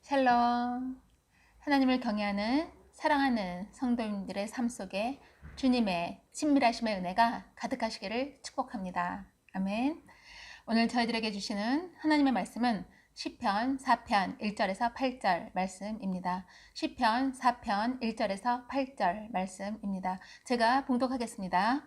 샬롬. 하나님을 경외하는 사랑하는 성도님들의 삶 속에 주님의 친밀하심의 은혜가 가득하시기를 축복합니다. 아멘. 오늘 저희들에게 주시는 하나님의 말씀은 시편 4편 1절에서 8절 말씀입니다. 시편 4편 1절에서 8절 말씀입니다. 제가 봉독하겠습니다.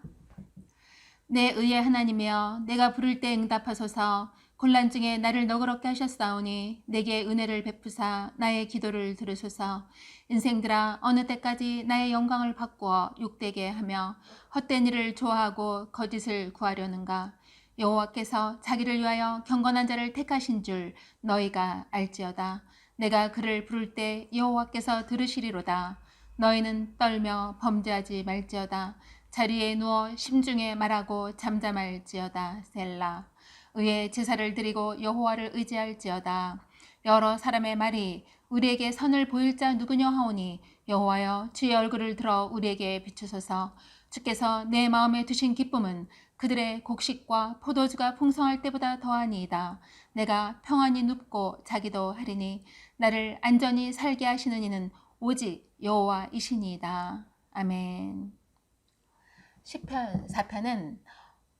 내 의의 하나님이여, 내가 부를 때 응답하소서. 곤란 중에 나를 너그럽게 하셨사오니 내게 은혜를 베푸사 나의 기도를 들으소서. 인생들아, 어느 때까지 나의 영광을 바꾸어 욕되게 하며 헛된 일을 좋아하고 거짓을 구하려는가. 여호와께서 자기를 위하여 경건한 자를 택하신 줄 너희가 알지어다. 내가 그를 부를 때 여호와께서 들으시리로다. 너희는 떨며 범죄하지 말지어다. 자리에 누워 심중에 말하고 잠잠할지어다. 셀라. 의의 제사를 드리고 여호와를 의지할지어다. 여러 사람의 말이 우리에게 선을 보일 자 누구냐 하오니 여호와여, 주의 얼굴을 들어 우리에게 비추소서. 주께서 내 마음에 두신 기쁨은 그들의 곡식과 포도주가 풍성할 때보다 더하니이다. 내가 평안히 눕고 자기도 하리니 나를 안전히 살게 하시는 이는 오직 여호와이시니이다. 아멘. 시편 4편은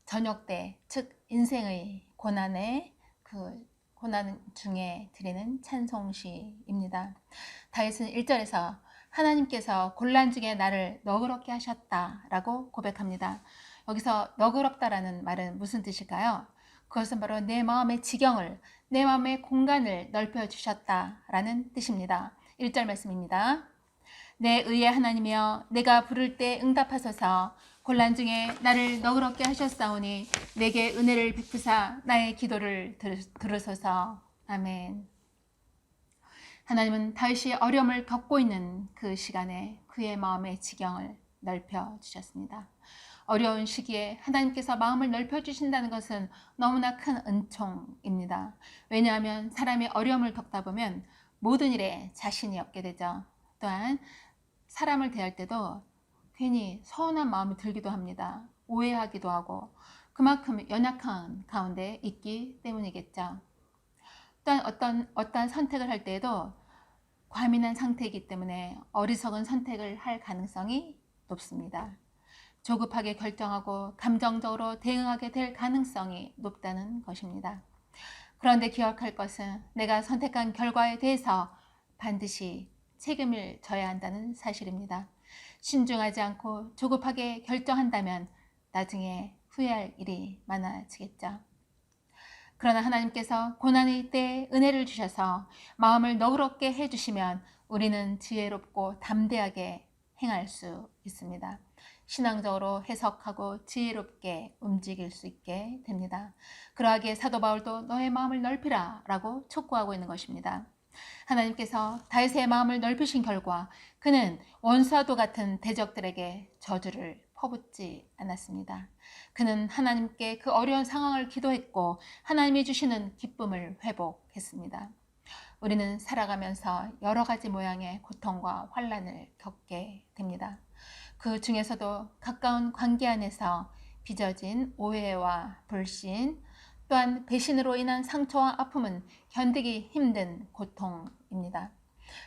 저녁 때, 즉 인생의 고난의 고난 중에 드리는 찬송시입니다. 다윗은 1절에서 하나님께서 곤란 중에 나를 너그럽게 하셨다라고 고백합니다. 여기서 너그럽다라는 말은 무슨 뜻일까요? 그것은 바로 내 마음의 지경을, 내 마음의 공간을 넓혀주셨다라는 뜻입니다. 1절 말씀입니다. 내 의의 하나님이여, 내가 부를 때 응답하소서. 곤란 중에 나를 너그럽게 하셨사오니 내게 은혜를 베푸사 나의 기도를 들으소서. 아멘. 하나님은 다윗이 어려움을 겪고 있는 그 시간에 그의 마음의 지경을 넓혀주셨습니다. 어려운 시기에 하나님께서 마음을 넓혀주신다는 것은 너무나 큰 은총입니다. 왜냐하면 사람이 어려움을 겪다 보면 모든 일에 자신이 없게 되죠. 또한 사람을 대할 때도 괜히 서운한 마음이 들기도 합니다. 오해하기도 하고 그만큼 연약한 가운데 있기 때문이겠죠. 또한 어떠한 선택을 할 때에도 과민한 상태이기 때문에 어리석은 선택을 할 가능성이 높습니다. 조급하게 결정하고 감정적으로 대응하게 될 가능성이 높다는 것입니다. 그런데 기억할 것은 내가 선택한 결과에 대해서 반드시 책임을 져야 한다는 사실입니다. 신중하지 않고 조급하게 결정한다면 나중에 후회할 일이 많아지겠죠. 그러나 하나님께서 고난의 때에 은혜를 주셔서 마음을 너그럽게 해주시면 우리는 지혜롭고 담대하게 행할 수 있습니다. 신앙적으로 해석하고 지혜롭게 움직일 수 있게 됩니다. 그러하기에 사도 바울도 너의 마음을 넓히라 라고 촉구하고 있는 것입니다. 하나님께서 다윗의 마음을 넓히신 결과 그는 원수와도 같은 대적들에게 저주를 퍼붓지 않았습니다. 그는 하나님께 그 어려운 상황을 기도했고 하나님이 주시는 기쁨을 회복했습니다. 우리는 살아가면서 여러 가지 모양의 고통과 환난을 겪게 됩니다. 그 중에서도 가까운 관계 안에서 빚어진 오해와 불신, 또한 배신으로 인한 상처와 아픔은 견디기 힘든 고통입니다.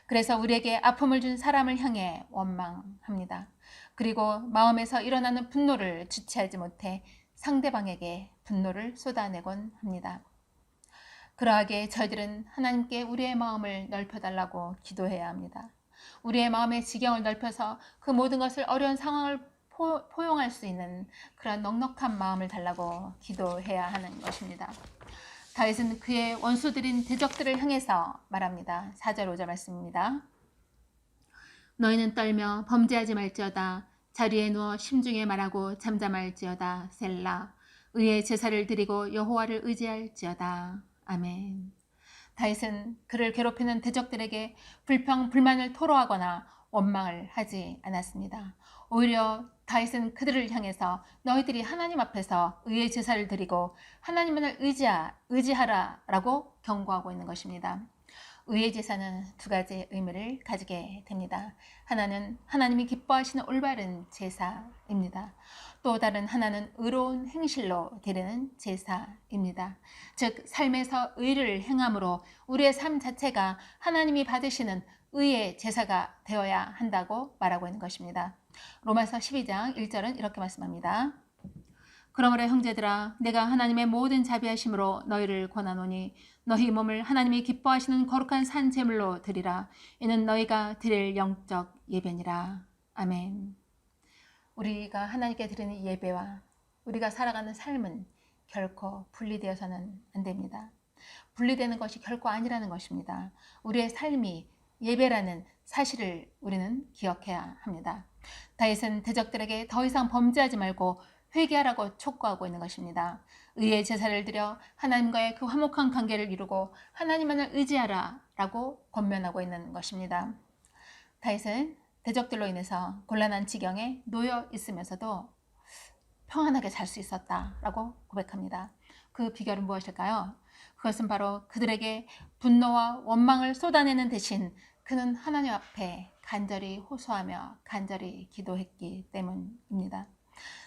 그래서 우리에게 아픔을 준 사람을 향해 원망합니다. 그리고 마음에서 일어나는 분노를 주체하지 못해 상대방에게 분노를 쏟아내곤 합니다. 그러하기에 저희들은 하나님께 우리의 마음을 넓혀달라고 기도해야 합니다. 우리의 마음의 지경을 넓혀서 그 모든 것을 어려운 상황을 포용할 수 있는 그런 넉넉한 마음을 달라고 기도해야 하는 것입니다. 다윗은 그의 원수들인 대적들을 향해서 말합니다. 4절 5절 말씀입니다. 너희는 떨며 범죄하지 말지어다. 자리에 누워 심중에 말하고 잠잠할지어다. 셀라. 의의 제사를 드리고 여호와를 의지할지어다. 아멘. 다윗은 그를 괴롭히는 대적들에게 불평불만을 토로하거나 원망을 하지 않았습니다. 오히려 다윗은 그들을 향해서 너희들이 하나님 앞에서 의의 제사를 드리고 하나님만을 의지하라 라고 경고하고 있는 것입니다. 의의 제사는 두 가지 의미를 가지게 됩니다. 하나는 하나님이 기뻐하시는 올바른 제사입니다. 또 다른 하나는 의로운 행실로 드리는 제사입니다. 즉 삶에서 의를 행함으로 우리의 삶 자체가 하나님이 받으시는 의의 제사가 되어야 한다고 말하고 있는 것입니다. 로마서 12장 1절은 이렇게 말씀합니다. 그러므로 형제들아 내가 하나님의 모든 자비하심으로 너희를 권하노니 너희 몸을 하나님이 기뻐하시는 거룩한 산 제물로 드리라. 이는 너희가 드릴 영적 예배니라. 아멘. 우리가 하나님께 드리는 예배와 우리가 살아가는 삶은 결코 분리되어서는 안 됩니다. 분리되는 것이 결코 아니라는 것입니다. 우리의 삶이 예배라는 사실을 우리는 기억해야 합니다. 다윗은 대적들에게 더 이상 범죄하지 말고 회개하라고 촉구하고 있는 것입니다. 의의 제사를 드려 하나님과의 그 화목한 관계를 이루고 하나님만을 의지하라 라고 권면하고 있는 것입니다. 다윗은 대적들로 인해서 곤란한 지경에 놓여 있으면서도 평안하게 살 수 있었다라고 고백합니다. 그 비결은 무엇일까요? 그것은 바로 그들에게 분노와 원망을 쏟아내는 대신 그는 하나님 앞에 간절히 호소하며 간절히 기도했기 때문입니다.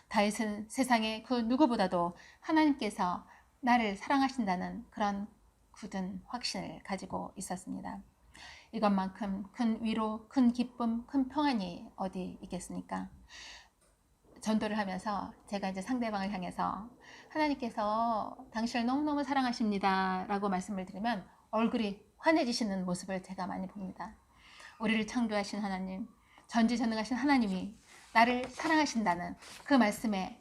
다윗은 세상의 그 누구보다도 하나님께서 나를 사랑하신다는 그런 굳은 확신을 가지고 있었습니다. 이것만큼 큰 위로, 큰 기쁨, 큰 평안이 어디 있겠습니까? 전도를 하면서 제가 이제 상대방을 향해서 하나님께서 당신을 너무너무 사랑하십니다 라고 말씀을 드리면 얼굴이 환해지시는 모습을 제가 많이 봅니다. 우리를 창조하신 하나님, 전지전능하신 하나님이 나를 사랑하신다는 그 말씀에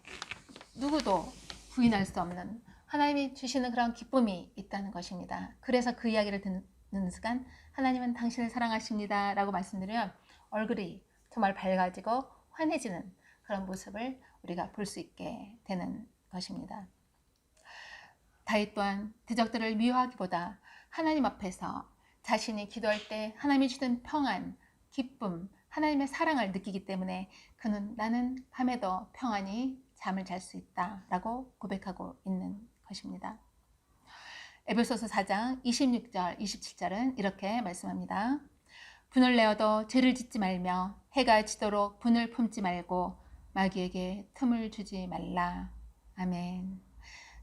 누구도 부인할 수 없는 하나님이 주시는 그런 기쁨이 있다는 것입니다. 그래서 그 이야기를 듣는 순간 하나님은 당신을 사랑하십니다 라고 말씀드리면 얼굴이 정말 밝아지고 환해지는 그런 모습을 우리가 볼 수 있게 되는 것입니다. 다윗 또한 대적들을 미워하기보다 하나님 앞에서 자신이 기도할 때 하나님이 주는 평안, 기쁨, 하나님의 사랑을 느끼기 때문에 그는 나는 밤에도 평안히 잠을 잘 수 있다라고 고백하고 있는 것입니다. 에베소서 4장 26절, 27절은 이렇게 말씀합니다. 분을 내어도 죄를 짓지 말며 해가 지도록 분을 품지 말고 마귀에게 틈을 주지 말라. 아멘.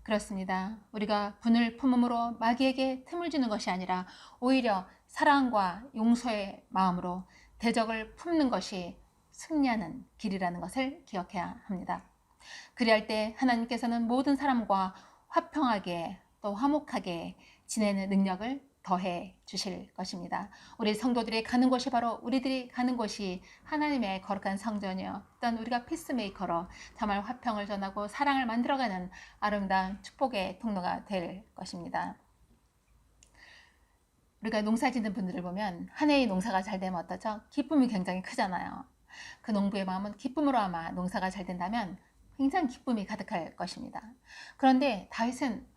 그렇습니다. 우리가 분을 품음으로 마귀에게 틈을 주는 것이 아니라 오히려 사랑과 용서의 마음으로 대적을 품는 것이 승리하는 길이라는 것을 기억해야 합니다. 그리할 때 하나님께서는 모든 사람과 화평하게 또 화목하게 지내는 능력을 더해 주실 것입니다. 우리 성도들이 가는 곳이 바로 우리들이 가는 곳이 하나님의 거룩한 성전이요. 또한 우리가 피스메이커로 정말 화평을 전하고 사랑을 만들어가는 아름다운 축복의 통로가 될 것입니다. 우리가 농사 짓는 분들을 보면 한 해의 농사가 잘 되면 어떠죠? 기쁨이 굉장히 크잖아요. 그 농부의 마음은 기쁨으로 아마 농사가 잘 된다면 굉장히 기쁨이 가득할 것입니다. 그런데 다윗은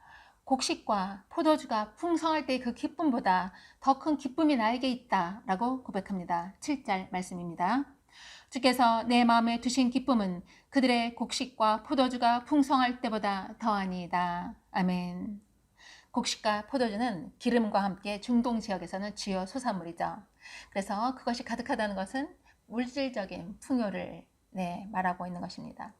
곡식과 포도주가 풍성할 때의 그 기쁨보다 더 큰 기쁨이 나에게 있다라고 고백합니다. 7절 말씀입니다. 주께서 내 마음에 두신 기쁨은 그들의 곡식과 포도주가 풍성할 때보다 더하니이다. 아멘. 곡식과 포도주는 기름과 함께 중동 지역에서는 주요 소산물이죠. 그래서 그것이 가득하다는 것은 물질적인 풍요를 말하고 있는 것입니다.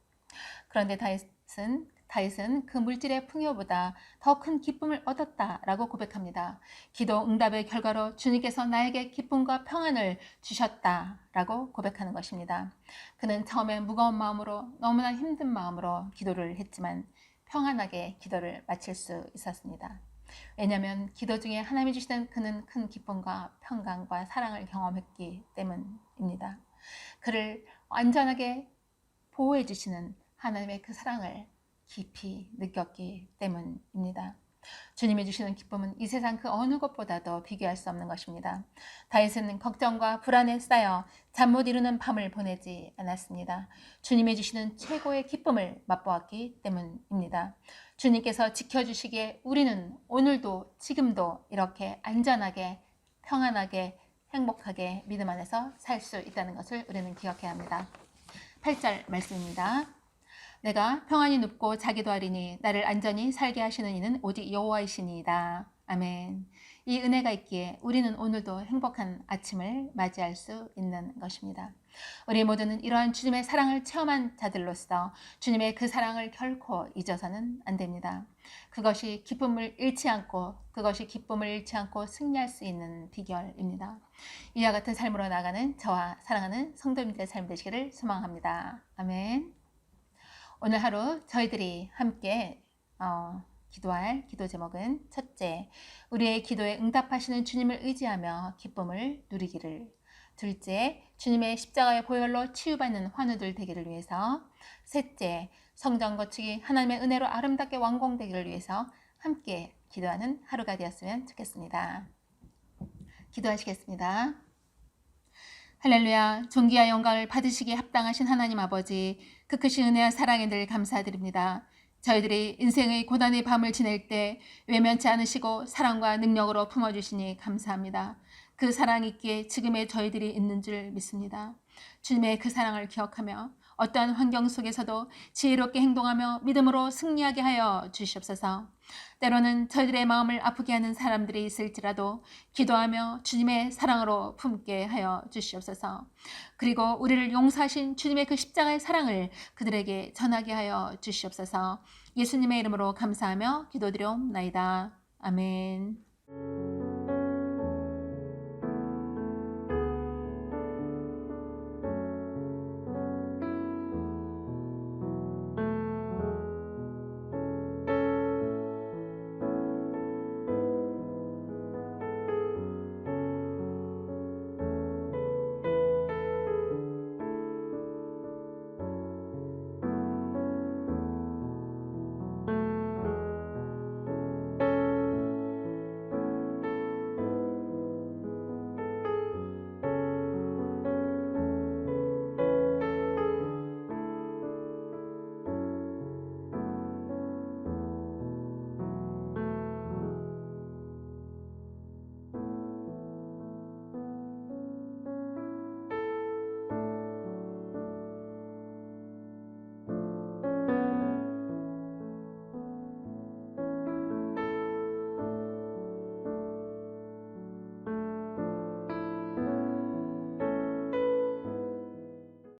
그런데 다윗은 그 물질의 풍요보다 더 큰 기쁨을 얻었다라고 고백합니다. 기도 응답의 결과로 주님께서 나에게 기쁨과 평안을 주셨다라고 고백하는 것입니다. 그는 처음에 무거운 마음으로 너무나 힘든 마음으로 기도를 했지만 평안하게 기도를 마칠 수 있었습니다. 왜냐하면 기도 중에 하나님이 주시는 그는 큰 기쁨과 평강과 사랑을 경험했기 때문입니다. 그를 완전하게 보호해 주시는 하나님의 그 사랑을 깊이 느꼈기 때문입니다. 주님이 주시는 기쁨은 이 세상 그 어느 것보다도 비교할 수 없는 것입니다. 다윗은 걱정과 불안에 쌓여 잠 못 이루는 밤을 보내지 않았습니다. 주님이 주시는 최고의 기쁨을 맛보았기 때문입니다. 주님께서 지켜주시기에 우리는 오늘도 지금도 이렇게 안전하게 평안하게 행복하게 믿음 안에서 살 수 있다는 것을 우리는 기억해야 합니다. 8절 말씀입니다. 내가 평안히 눕고 자기도 하리니 나를 안전히 살게 하시는 이는 오직 여호와이시니이다. 아멘. 이 은혜가 있기에 우리는 오늘도 행복한 아침을 맞이할 수 있는 것입니다. 우리 모두는 이러한 주님의 사랑을 체험한 자들로서 주님의 그 사랑을 결코 잊어서는 안 됩니다. 그것이 기쁨을 잃지 않고 승리할 수 있는 비결입니다. 이와 같은 삶으로 나가는 저와 사랑하는 성도님들의 삶 되시기를 소망합니다. 아멘. 오늘 하루 저희들이 함께 기도할 기도 제목은 첫째, 우리의 기도에 응답하시는 주님을 의지하며 기쁨을 누리기를. 둘째, 주님의 십자가의 보혈로 치유받는 환우들 되기를 위해서. 셋째, 성전 건축이 하나님의 은혜로 아름답게 완공되기를 위해서 함께 기도하는 하루가 되었으면 좋겠습니다. 기도하시겠습니다. 할렐루야. 존귀와 영광을 받으시기에 합당하신 하나님 아버지, 그 크신 은혜와 사랑에 늘 감사드립니다. 저희들이 인생의 고단의 밤을 지낼 때 외면치 않으시고 사랑과 능력으로 품어주시니 감사합니다. 그 사랑 있기에 지금의 저희들이 있는 줄 믿습니다. 주님의 그 사랑을 기억하며 어떠한 환경 속에서도 지혜롭게 행동하며 믿음으로 승리하게 하여 주시옵소서. 때로는 저희들의 마음을 아프게 하는 사람들이 있을지라도 기도하며 주님의 사랑으로 품게 하여 주시옵소서. 그리고 우리를 용서하신 주님의 그 십자가의 사랑을 그들에게 전하게 하여 주시옵소서. 예수님의 이름으로 감사하며 기도드리옵나이다. 아멘.